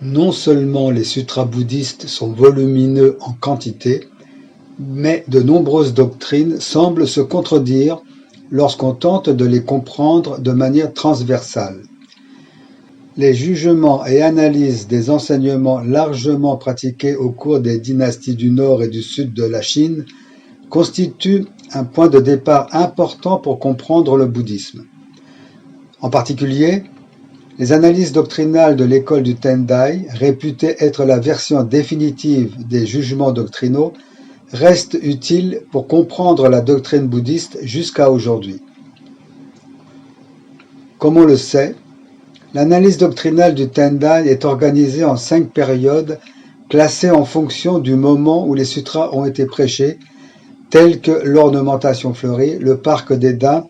Non seulement les sutras bouddhistes sont volumineux en quantité, mais de nombreuses doctrines semblent se contredire lorsqu'on tente de les comprendre de manière transversale. Les jugements et analyses des enseignements largement pratiqués au cours des dynasties du nord et du sud de la Chine constituent un point de départ important pour comprendre le bouddhisme. En particulier, les analyses doctrinales de l'école du Tendai, réputée être la version définitive des jugements doctrinaux, restent utiles pour comprendre la doctrine bouddhiste jusqu'à aujourd'hui. Comme on le sait, l'analyse doctrinale du Tendai est organisée en 5 périodes classées en fonction du moment où les sutras ont été prêchés, tels que l'ornementation fleurie, le parc des daims,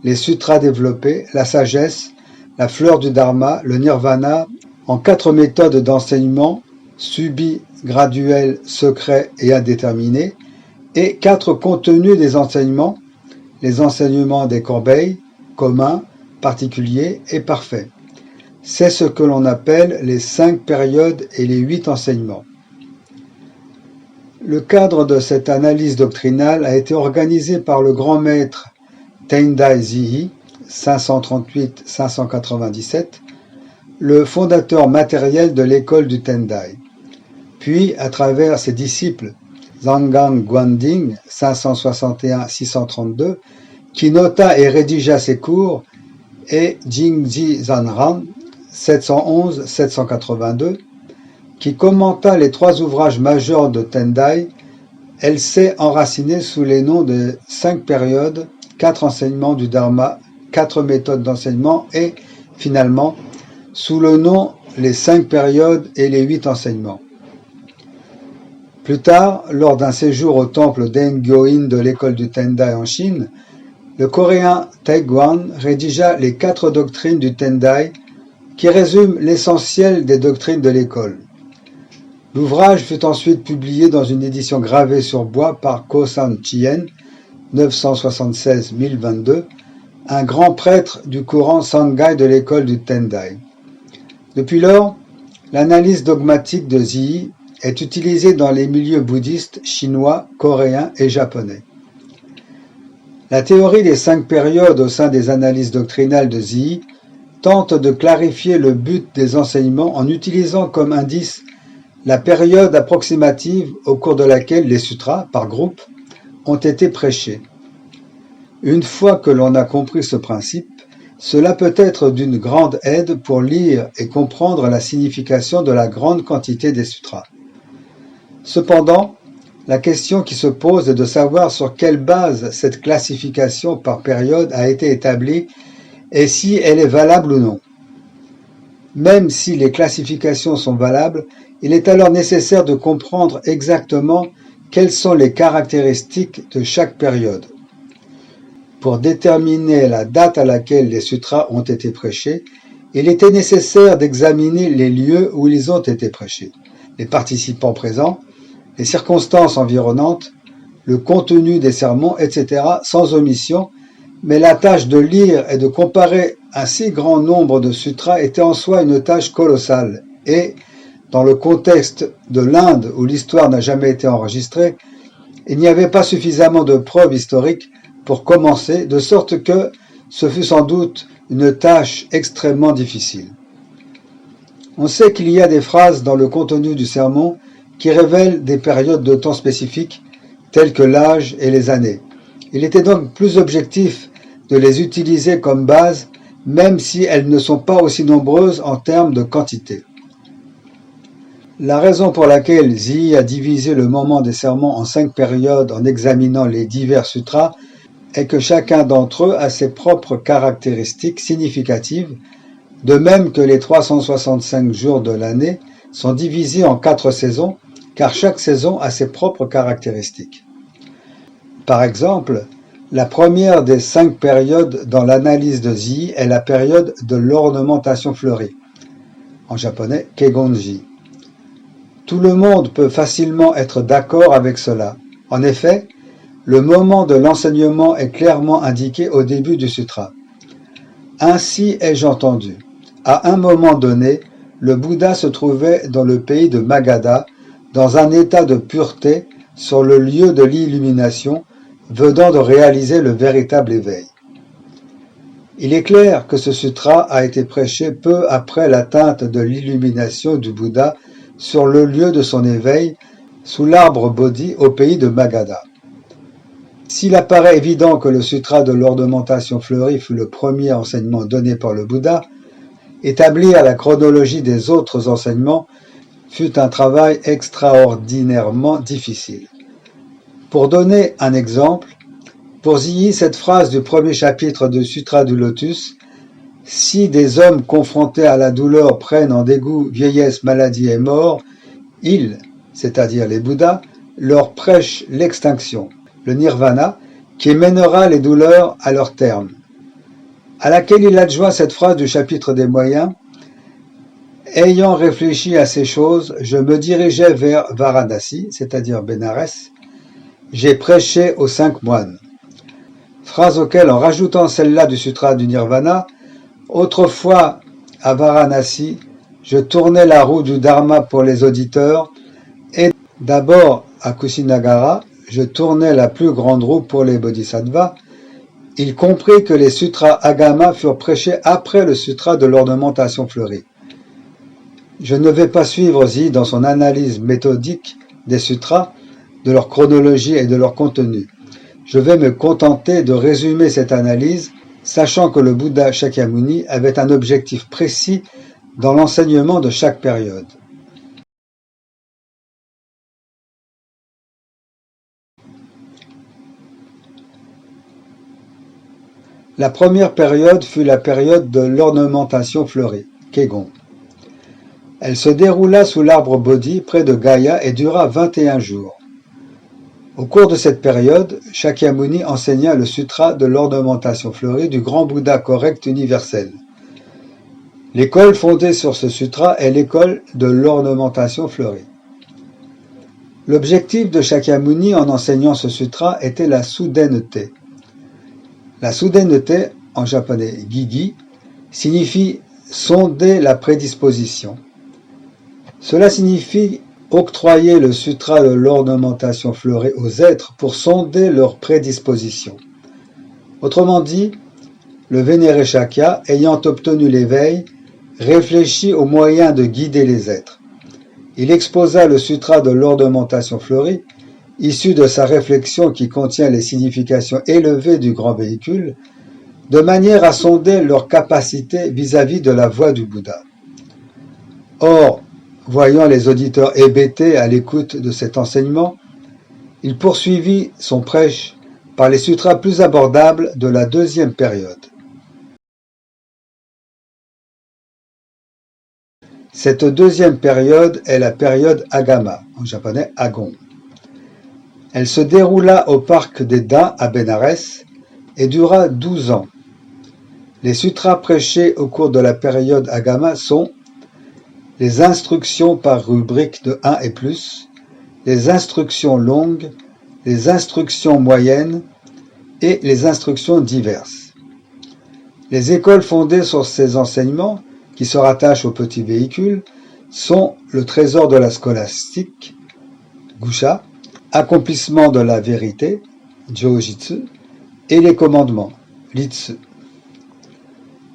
les sutras développés, la sagesse, la fleur du dharma, le nirvana, en 4 méthodes d'enseignement, subi, graduel, secret et indéterminé, et 4 contenus des enseignements, les enseignements des corbeilles, communs, particuliers et parfaits. C'est ce que l'on appelle les 5 périodes et les 8 enseignements. Le cadre de cette analyse doctrinale a été organisé par le grand maître Tendai Ziyi, 538-597, le fondateur matériel de l'école du Tendai, puis à travers ses disciples Zhangang Guanding, 561-632, qui nota et rédigea ses cours, et Jingji Zanran, 711-782, qui commenta les 3 ouvrages majeurs de Tendai. Elle s'est enracinée sous les noms de 5 périodes, 4 enseignements du Dharma, 4 méthodes d'enseignement et, finalement, sous le nom les 5 périodes et les 8 enseignements. Plus tard, lors d'un séjour au temple d'Engyoin de l'école du Tendai en Chine, le coréen Taiguan rédigea les 4 doctrines du Tendai qui résument l'essentiel des doctrines de l'école. L'ouvrage fut ensuite publié dans une édition gravée sur bois par Kosan Chien, 976-1022, un grand prêtre du courant Sangai de l'école du Tendai. Depuis lors, l'analyse dogmatique de Ziyi est utilisée dans les milieux bouddhistes chinois, coréens et japonais. La théorie des 5 périodes au sein des analyses doctrinales de Ziyi tente de clarifier le but des enseignements en utilisant comme indice la période approximative au cours de laquelle les sutras, par groupe, ont été prêchés. Une fois que l'on a compris ce principe, cela peut être d'une grande aide pour lire et comprendre la signification de la grande quantité des sutras. Cependant, la question qui se pose est de savoir sur quelle base cette classification par période a été établie et si elle est valable ou non. Même si les classifications sont valables, il est alors nécessaire de comprendre exactement quelles sont les caractéristiques de chaque période. Pour déterminer la date à laquelle les sutras ont été prêchés, il était nécessaire d'examiner les lieux où ils ont été prêchés, les participants présents, les circonstances environnantes, le contenu des sermons, etc., sans omission, mais la tâche de lire et de comparer un si grand nombre de sutras était en soi une tâche colossale, et, dans le contexte de l'Inde où l'histoire n'a jamais été enregistrée, il n'y avait pas suffisamment de preuves historiques pour commencer, de sorte que ce fut sans doute une tâche extrêmement difficile. On sait qu'il y a des phrases dans le contenu du sermon qui révèlent des périodes de temps spécifiques, telles que l'âge et les années. Il était donc plus objectif de les utiliser comme base, même si elles ne sont pas aussi nombreuses en termes de quantité. La raison pour laquelle Ziyi a divisé le moment des sermons en 5 périodes en examinant les divers sutras est que chacun d'entre eux a ses propres caractéristiques significatives, de même que les 365 jours de l'année sont divisés en 4 saisons, car chaque saison a ses propres caractéristiques. Par exemple, la première des 5 périodes dans l'analyse de Ziyi est la période de l'ornementation fleurie, en japonais Keigonji. Tout le monde peut facilement être d'accord avec cela. En effet, le moment de l'enseignement est clairement indiqué au début du sutra. Ainsi ai-je entendu. À un moment donné, le Bouddha se trouvait dans le pays de Magadha, dans un état de pureté sur le lieu de l'illumination, venant de réaliser le véritable éveil. Il est clair que ce sutra a été prêché peu après l'atteinte de l'illumination du Bouddha sur le lieu de son éveil, sous l'arbre Bodhi au pays de Magadha. S'il apparaît évident que le sutra de l'ornementation fleurie fut le premier enseignement donné par le Bouddha, établir la chronologie des autres enseignements fut un travail extraordinairement difficile. Pour donner un exemple, pour Zhiyi, cette phrase du premier chapitre du Sutra du Lotus, « Si des hommes confrontés à la douleur prennent en dégoût vieillesse, maladie et mort, ils, c'est-à-dire les Bouddhas, leur prêchent l'extinction, le nirvana, qui mènera les douleurs à leur terme. » À laquelle il adjoint cette phrase du chapitre des moyens, « Ayant réfléchi à ces choses, je me dirigeais vers Varanasi, c'est-à-dire Bénarès, j'ai prêché aux 5 moines. » Phrase auquel, en rajoutant celle-là du Sutra du Nirvana, autrefois à Varanasi, je tournais la roue du Dharma pour les auditeurs, et d'abord à Kusinagara, je tournais la plus grande roue pour les bodhisattvas. Il comprit que les sutras Agama furent prêchés après le sutra de l'ornementation fleurie. Je ne vais pas suivre Zhi dans son analyse méthodique des sutras, de leur chronologie et de leur contenu. Je vais me contenter de résumer cette analyse, sachant que le Bouddha Shakyamuni avait un objectif précis dans l'enseignement de chaque période. La première période fut la période de l'ornementation fleurie, Kegon. Elle se déroula sous l'arbre Bodhi près de Gaya et dura 21 jours. Au cours de cette période, Shakyamuni enseigna le sutra de l'ornementation fleurie du grand Bouddha correct universel. L'école fondée sur ce sutra est l'école de l'ornementation fleurie. L'objectif de Shakyamuni en enseignant ce sutra était la soudaineté. La soudaineté, en japonais gigi, signifie sonder la prédisposition. Cela signifie octroyer le sutra de l'ornementation fleurie aux êtres pour sonder leur prédisposition. Autrement dit, le vénéré Shakya, ayant obtenu l'éveil, réfléchit aux moyens de guider les êtres. Il exposa le sutra de l'ornementation fleurie, issu de sa réflexion qui contient les significations élevées du grand véhicule, de manière à sonder leur capacité vis-à-vis de la voie du Bouddha. Or, voyant les auditeurs hébétés à l'écoute de cet enseignement, il poursuivit son prêche par les sutras plus abordables de la deuxième période. Cette deuxième période est la période Agama, en japonais Agon. Elle se déroula au parc des Dins à Bénarès et dura 12 ans. Les sutras prêchés au cours de la période Agama sont les instructions par rubrique de 1 et plus, les instructions longues, les instructions moyennes et les instructions diverses. Les écoles fondées sur ces enseignements, qui se rattachent au petit véhicule, sont le trésor de la scolastique, Gusha, accomplissement de la vérité, Jōjitsu, et les commandements, Litsu.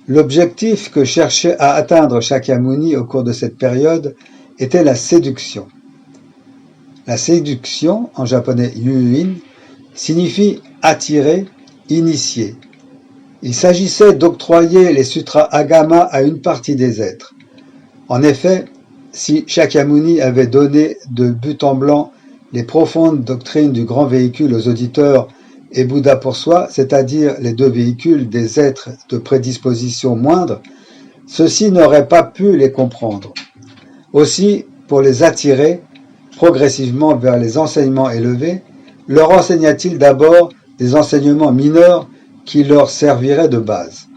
L'objectif que cherchait à atteindre Shakyamuni au cours de cette période était la séduction. La séduction, en japonais yuin, signifie attirer, initier. Il s'agissait d'octroyer les sutras Agama à une partie des êtres. En effet, si Shakyamuni avait donné de but en blanc les profondes doctrines du grand véhicule aux auditeurs et Bouddha pour soi, c'est-à-dire les deux véhicules des êtres de prédisposition moindre, ceux-ci n'auraient pas pu les comprendre. Aussi, pour les attirer progressivement vers les enseignements élevés, leur enseigna-t-il d'abord des enseignements mineurs qui leur serviraient de base.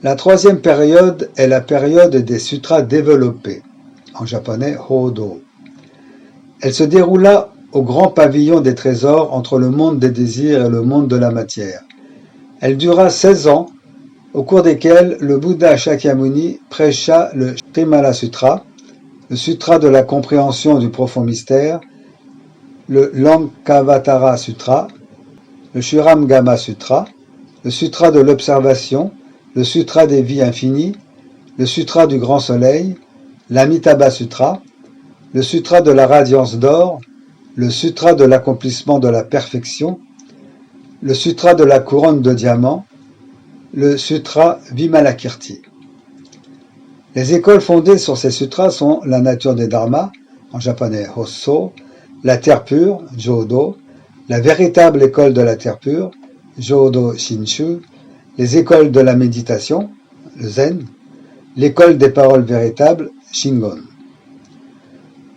La troisième période est la période des sutras développés, en japonais Hodo. Elle se déroula au grand pavillon des trésors entre le monde des désirs et le monde de la matière. Elle dura 16 ans au cours desquels le Bouddha Shakyamuni prêcha le Trimala Sutra, le Sutra de la compréhension du profond mystère, le Lankavatara Sutra, le Shuramgama Sutra, le Sutra de l'observation, le Sutra des vies infinies, le Sutra du grand soleil, l'Amitabha Sutra, le Sutra de la radiance d'or, le Sutra de l'accomplissement de la perfection, le Sutra de la couronne de diamant, le Sutra Vimalakirti. Les écoles fondées sur ces sutras sont la nature des dharmas, en japonais Hosso, la terre pure, Jodo, la véritable école de la terre pure, Jodo Shinshu, les écoles de la méditation, le Zen, l'école des paroles véritables, Shingon.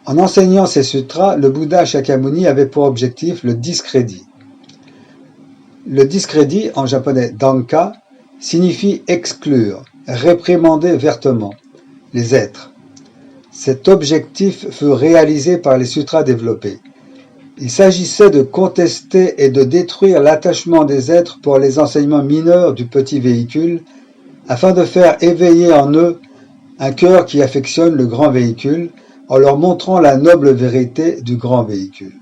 En enseignant ces sutras, le Bouddha Shakyamuni avait pour objectif le discrédit. Le discrédit, en japonais Danka, signifie exclure, réprimander vertement les êtres. Cet objectif fut réalisé par les sutras développés. Il s'agissait de contester et de détruire l'attachement des êtres pour les enseignements mineurs du petit véhicule, afin de faire éveiller en eux un cœur qui affectionne le grand véhicule, en leur montrant la noble vérité du grand véhicule.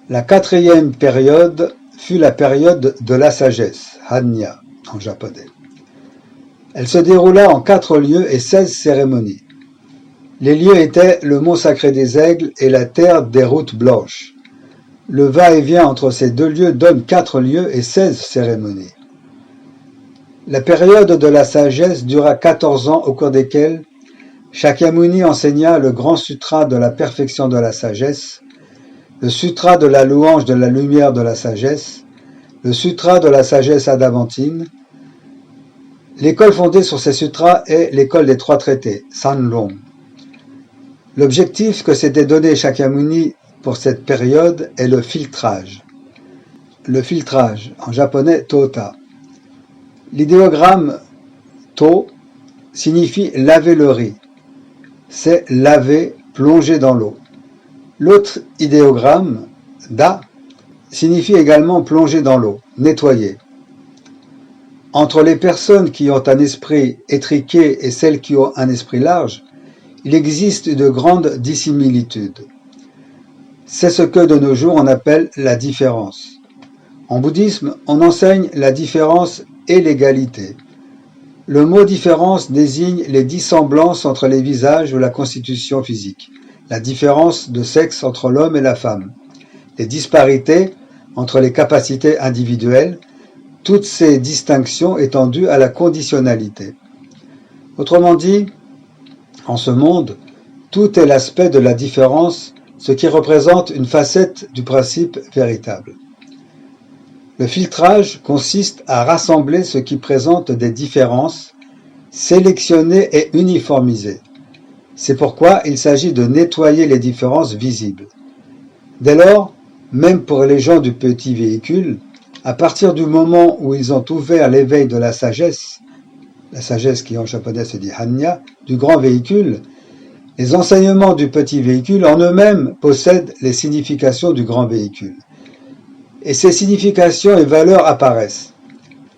La quatrième période fut la période de la sagesse, Hanya en japonais. Elle se déroula en 4 lieux et 16 cérémonies. Les lieux étaient le mont sacré des aigles et la terre des routes blanches. Le va-et-vient entre ces 2 lieux donne 4 lieux et 16 cérémonies. La période de la sagesse dura 14 ans au cours desquels Shakyamuni enseigna le grand sutra de la perfection de la sagesse, le sutra de la louange de la lumière de la sagesse, le sutra de la sagesse adamantine. L'école fondée sur ces sutras est l'école des 3 traités, Sanlong. L'objectif que s'était donné Shakyamuni pour cette période est le filtrage. Le filtrage, en japonais Tota. L'idéogramme To signifie laver le riz. C'est laver, plonger dans l'eau. L'autre idéogramme, Da, signifie également plonger dans l'eau, nettoyer. Entre les personnes qui ont un esprit étriqué et celles qui ont un esprit large, il existe de grandes dissimilitudes. C'est ce que de nos jours on appelle la différence. En bouddhisme, on enseigne la différence et l'égalité. Le mot différence désigne les dissemblances entre les visages ou la constitution physique, la différence de sexe entre l'homme et la femme, les disparités entre les capacités individuelles, toutes ces distinctions étant dues à la conditionnalité. Autrement dit, en ce monde, tout est l'aspect de la différence, ce qui représente une facette du principe véritable. Le filtrage consiste à rassembler ce qui présente des différences, sélectionner et uniformiser. C'est pourquoi il s'agit de nettoyer les différences visibles. Dès lors, même pour les gens du petit véhicule, à partir du moment où ils ont ouvert l'éveil de la sagesse qui en japonais se dit Hanya, du grand véhicule, les enseignements du petit véhicule en eux-mêmes possèdent les significations du grand véhicule. Et ces significations et valeurs apparaissent.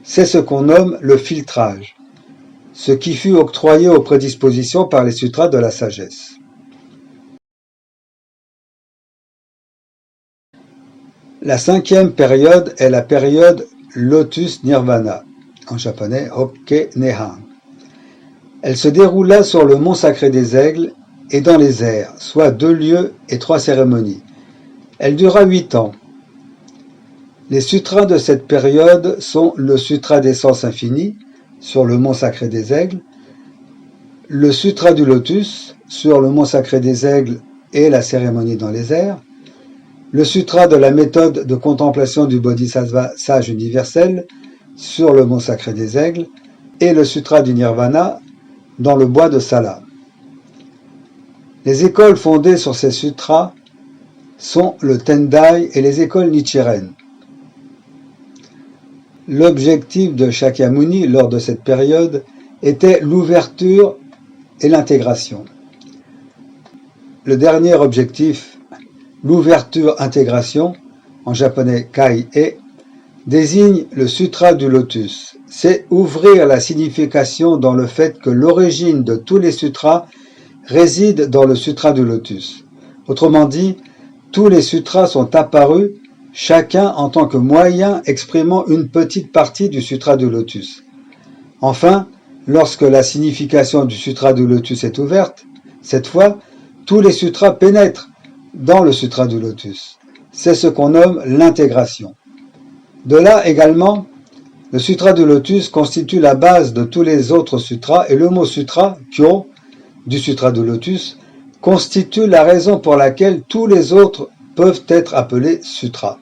C'est ce qu'on nomme le filtrage, ce qui fut octroyé aux prédispositions par les sutras de la sagesse. La 5e période est la période Lotus Nirvana, en japonais Hokke Nehan. Elle se déroula sur le mont sacré des aigles et dans les airs, soit 2 lieux et 3 cérémonies. Elle dura 8 ans. Les sutras de cette période sont le Sutra des Sens Infinis, sur le mont sacré des aigles, le Sutra du Lotus, sur le mont sacré des aigles et la cérémonie dans les airs, le Sutra de la méthode de contemplation du Bodhisattva sage universel, sur le mont sacré des aigles, et le Sutra du Nirvana, dans le bois de Sala. Les écoles fondées sur ces sutras sont le Tendai et les écoles Nichiren. L'objectif de Shakyamuni lors de cette période était l'ouverture et l'intégration. Le dernier objectif, l'ouverture-intégration, en japonais kai-e, désigne le sutra du lotus. C'est ouvrir la signification dans le fait que l'origine de tous les sutras réside dans le sutra du lotus. Autrement dit, tous les sutras sont apparus, chacun en tant que moyen exprimant une petite partie du sutra du lotus. Enfin, lorsque la signification du sutra du lotus est ouverte, cette fois, tous les sutras pénètrent dans le sutra du lotus. C'est ce qu'on nomme l'intégration. De là également, le sutra du lotus constitue la base de tous les autres sutras et le mot sutra, kyo, du sutra du lotus, constitue la raison pour laquelle tous les autres peuvent être appelés sutras.